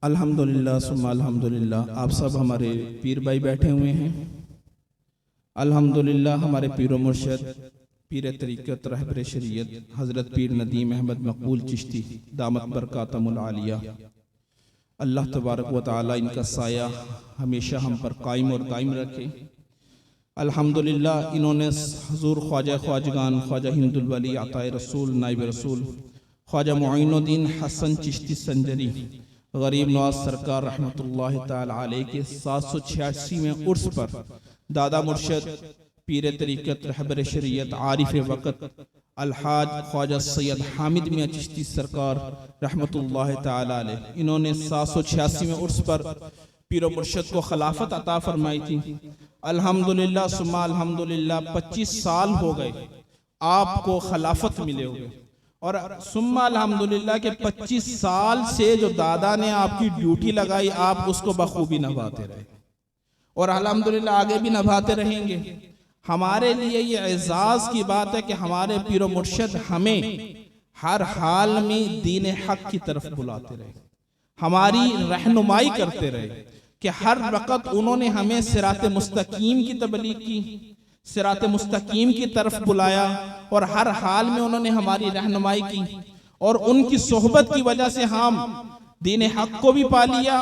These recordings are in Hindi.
अल्हम्दुलिल्लाह सुम्मा अल्हम्दुलिल्लाह। आप सब हमारे पीर भाई बैठे हुए हैं। अल्हम्दुलिल्लाह हमारे पीर मुर्शद पीर तरीक़त रहबर शरीयत हज़रत पीर नदीम अहमद मकबूल चिश्ती दामत बरकातुहुल आलिया, अल्लाह तबारक व तआला इनका साया हमेशा हम पर कायम और दायम रखे। अल्हम्दुलिल्लाह इन्होंने हुज़ूर ख्वाजा ख्वाजगान ख्वाजा हिंदुल वली अताए रसूल नाइब रसूल ख्वाजा मुईनुद्दीन हसन चिश्ती संजरी गरीब नवाज सरकार रहमतुल्लाह ताला अलैह के 786वें उर्स पर दादा मुर्शद पीर तरीक़त रहबर शरीयत आरिफ वक़्त अलहाज ख्वाजा सैयद हामिद मियां चिश्ती सरकार रहमतुल्लाह ताला अलैह, इन्होंने 786वें उर्स पर पीर मुर्शद को खिलाफत अता फरमाई थी। अल्हम्दुलिल्लाह सुम्मा अल्हम्दुलिल्लाह 25 साल हो गए आपको खिलाफत मिले हुए, और सुम्मा अल्हम्दुलिल्लाह के 25 साल से जो दादा ने आपकी ड्यूटी लगाई आप उसको बखूबी निभाते रहे और अल्हम्दुलिल्लाह आगे भी निभाते रहेंगे। हमारे लिए ये एजाज की बात है कि हमारे पीर मुर्शद हमें हर हाल में दीन हक की तरफ बुलाते रहे, हमारी रहनुमाई करते रहे कि हर वक़्त उन्होंने हमें सिरात मुस्तकीम की तबलीग की, सिरात मुस्तकीम की तरफ बुलाया और हर हाल में उन्होंने हमारी रहनुमाई की, और उनकी सोहबत की वजह से हम दीन हक को भी पा लिया,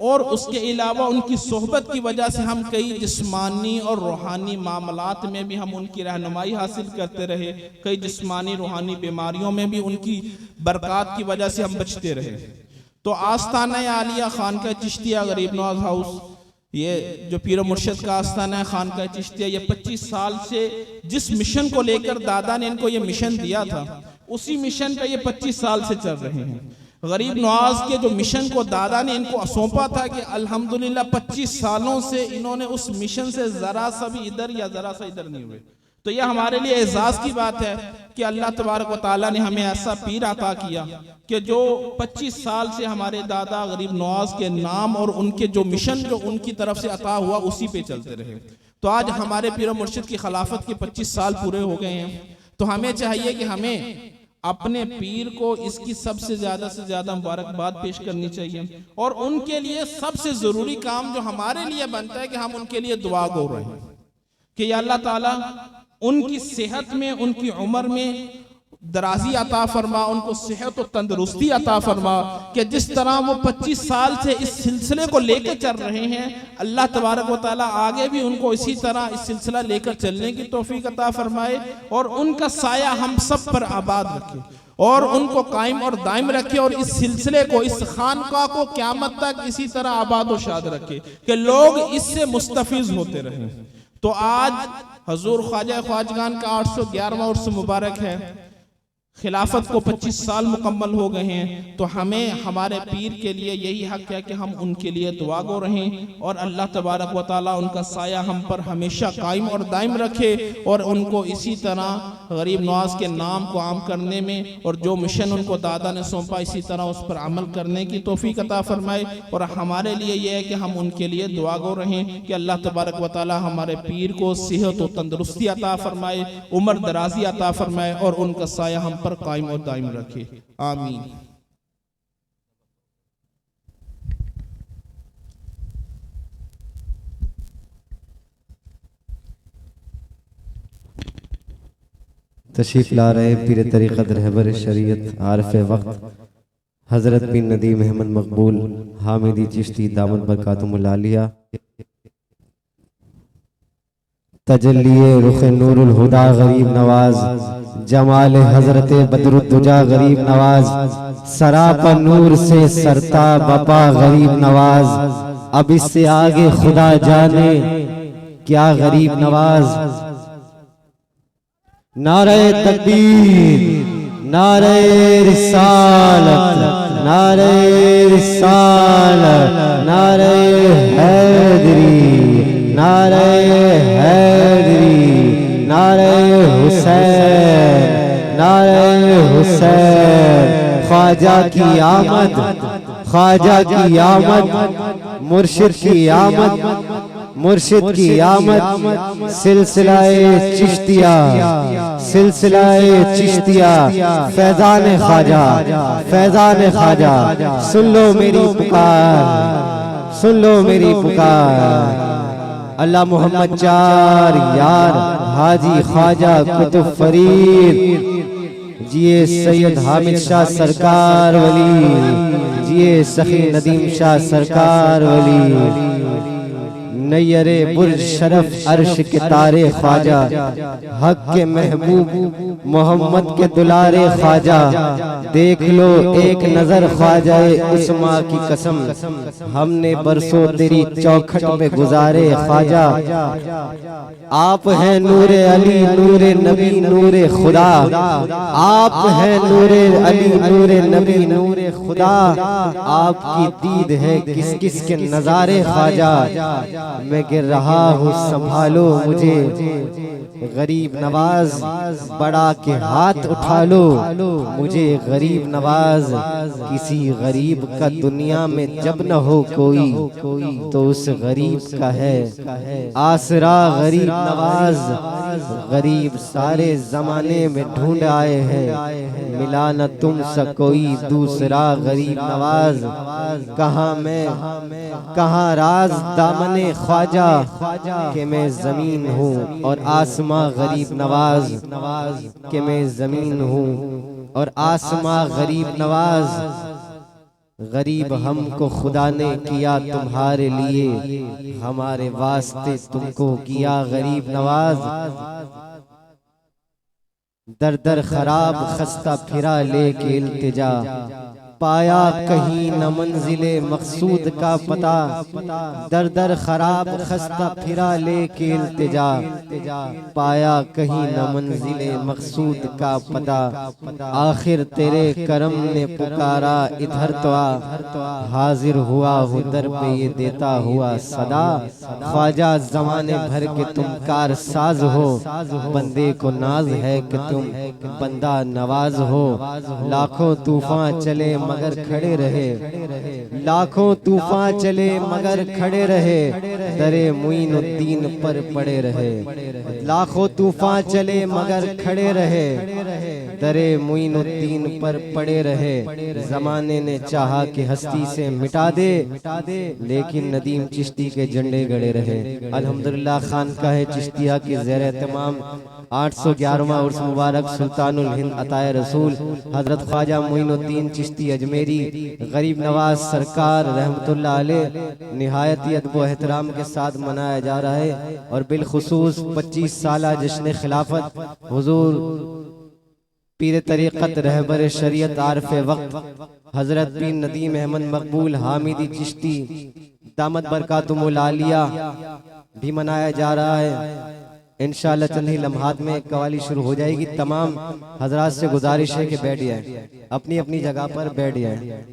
और उसके अलावा उनकी सोहबत की वजह से हम कई जिस्मानी और रूहानी मामलात में भी हम उनकी रहनुमाई हासिल करते रहे, कई जिस्मानी रूहानी बीमारियों में भी उनकी बरक़ात की वजह से हम बचते रहे। तो आस्ताना आलिया खानका चिश्तिया गरीब नवाज हाउस, ये जो पीर मुर्शद का आस्ताना खानका चिश्तिया, ये 25 साल से जिस मिशन को लेकर दादा ने इनको ये मिशन दिया था उसी मिशन पे ये 25 साल से चल रहे हैं। गरीब नवाज के जो मिशन को दादा ने इनको सौंपा था कि अल्हम्दुलिल्लाह 25 सालों से इन्होंने उस मिशन से जरा सा भी इधर या जरा सा इधर नहीं हुए। तो यह हमारे लिए एजाज की बात है कि अल्लाह तबारक व तआला ने हमें ऐसा पीर अता किया कि जो 25 साल से हमारे दादा गरीब नवाज के नाम और उनके जो मिशन जो उनकी तरफ से अता हुआ उसी पे चलते रहे। तो आज हमारे पीर मुर्शिद की खिलाफत के 25 साल पूरे हो गए हैं, तो हमें चाहिए कि हमें अपने पीर को इसकी सबसे ज्यादा मुबारकबाद पेश करनी चाहिए, और उनके लिए सबसे जरूरी काम जो हमारे लिए बनता है कि हम उनके लिए दुआ गो रहे हैं कि या अल्लाह ताला उनकी सेहत में, उनकी उम्र में दराजी अता फरमा, उनको सेहत और तंदुरुस्ती अता फरमा कि जिस तरह वो 25 साल से इस सिलसिले को लेकर चल रहे हैं, अल्लाह तबारक व तआला आगे भी उनको इसी तरह इस सिलसिला लेकर चलने की तौफीक अता फरमाए, और उनका साया हम सब पर आबाद रखे और उनको कायम और दायम रखे, और इस सिलसिले को, इस खानका को क़यामत तक इसी तरह आबाद और शाद रखे कि लोग इससे मुस्तफीज होते रहें। तो आज हजूर ख्वाजा ख्वाजगान का 811वां उर्स मुबारक है, खिलाफत को 25 साल मुकम्मल हो गए हैं, तो हमें हमारे पीर के लिए यही हक है कि हम उनके लिए दुआ गो रहें, और अल्लाह तबारक व तआला उनका साया हम पर हमेशा कायम और दायम रखे, और उनको इसी तरह गरीब नवाज के नाम को आम करने में और जो मिशन उनको दादा ने सौंपा इसी तरह उस पर अमल करने की तौफीक अता फरमाए। और हमारे लिए यह है कि हम उनके लिए दुआ गो रहें कि अल्लाह तबारक व तआला हमारे पीर को सेहत और तंदुरुस्ती अता फरमाए, उम्र दराजी अता फरमाए, और उनका साया हम पर कायम और दायम रखे। आमीन। तशरीफ ला रहे पीर तरीक़त रहबर शरीयत आरिफ वक्त हजरत पीर नदीम अहमद मकबूल हामिदी चिश्ती दामत बरकातुहुल आलिया, तजल्लिए रुख नूरुल हुदा गरीब नवाज, जमाल हजरत बदरुद्दुजा गरीब नवाज, सरापा नूर से सरता बपा गरीब नवाज, अब इससे आगे खुदा जाने क्या गरीब नवाज। नारे तकबीर, नारे रिसालत, नारे रिसालत, नारे हैदरी, नारे हैदरी, नारे हुसैन, नारे हुसैन। ख्वाजा की आमद, ख्वाजा की आमद, मुर्शिद की आमद, मुर्शिद की आमद सिलसिलाए चिश्तिया, सिलसिलाए चिश्तिया, फैजान ख्वाजा, फैजान ख्वाजा। सुन लो मेरी पुकार, सुन लो मेरी पुकार। अल्लाह मोहम्मद चार यार हाजी ख्वाजा कुतुब फरीद, जिए सैयद हामिद शाह सरकार वली, जिए सखी नदीम शाह सरकार वली। नैयरे बुर्ज शरफ अर्श के तारे ख्वाजा, हक के महबूब मोहम्मद के दुलारे ख्वाजा। देख लो एक नजर ख्वाजाए उस्मा की कसम, हमने बरसों तेरी चौखट में गुजारे ख्वाजा। आप हैं नूरे अली नूरे नबी नूरे खुदा, आप हैं नूरे अली नूरे नबी नूरे खुदा। आपकी दीद है किस किस के नजारे ख्वाजा। मैं गिर रहा हूँ संभालो मुझे, गरीब नवाज बड़ा के हाथ उठा लो मुझे। गरीब नवाज किसी गरीब का दुनिया में जब न हो कोई, तो उस गरीब का है आसरा। गरीब नवाज गरीब सारे जमाने में ढूंढ आए हैं, मिला न तुमसे कोई दूसरा। गरीब नवाज कहाँ मैं कहाँ राज दामने ख्वाजा, के मैं जमीन हूँ और आसमां। गरीब नवाज के मैं जमीन हूँ और आसमां। गरीब नवाज गरीब हमको खुदा ने किया तुम्हारे लिए, हमारे वास्ते तुमको किया। गरीब नवाज दर दर खराब खस्ता फिरा लेके इल्तिजा, पाया कहीं न मंजिले मकसूद का पता। दर दर खराब खस्ता फिरा लेके इल्तिजा, पाया कहीं न मंजिले मकसूद का पता। आखिर तेरे करम ने पुकारा इधर तो आ, हाजिर हुआ हूँ दर पे ये देता हुआ सदा। ख्वाजा जमाने भर के तुम कार साज हो, बंदे को नाज है कि तुम बंदा नवाज हो। लाखों तूफान चले मगर खड़े रहे, लाखों तूफान चले मगर खड़े रहे। दरे मुइनुद्दीन पर पड़े रहे, लाखों तूफान चले मगर खड़े रहे। दरे मुइनुद्दीन पर पड़े रहे। जमाने ने चाहा कि हस्ती से मिटा दे, लेकिन नदीम चिश्ती के झंडे गड़े रहे। अल्हम्दुलिल्लाह खानकाह चिश्तिया की ज़ेर तमाम 811वां उर्स मुबारक सुल्तानुल हिंद अताए रसूल हजरत ख्वाजा मुइनुद्दीन चिश्ती अजमेरी गरीब नवाज सरकार रहमतुल्लाह अलैह निहायत ही अदब व एहतराम के साथ मनाया जा रहा है। और बिलखुसूस 25 साला जश्न खिलाफत हुजूर पीर तरीक़त रहबर शरीयत आरफ वक्त हजरत पीर नदीम अहमद मकबूल हामिदी चिश्ती दामत बरकातुहुल आलिया भी मनाया जा रहा है। इंशाअल्लाह चंद ही लम्हात में कवाली शुरू हो जाएगी। तमाम हजरात से गुजारिश है कि बैठ जाए, अपनी अपनी जगह पर बैठ जाए।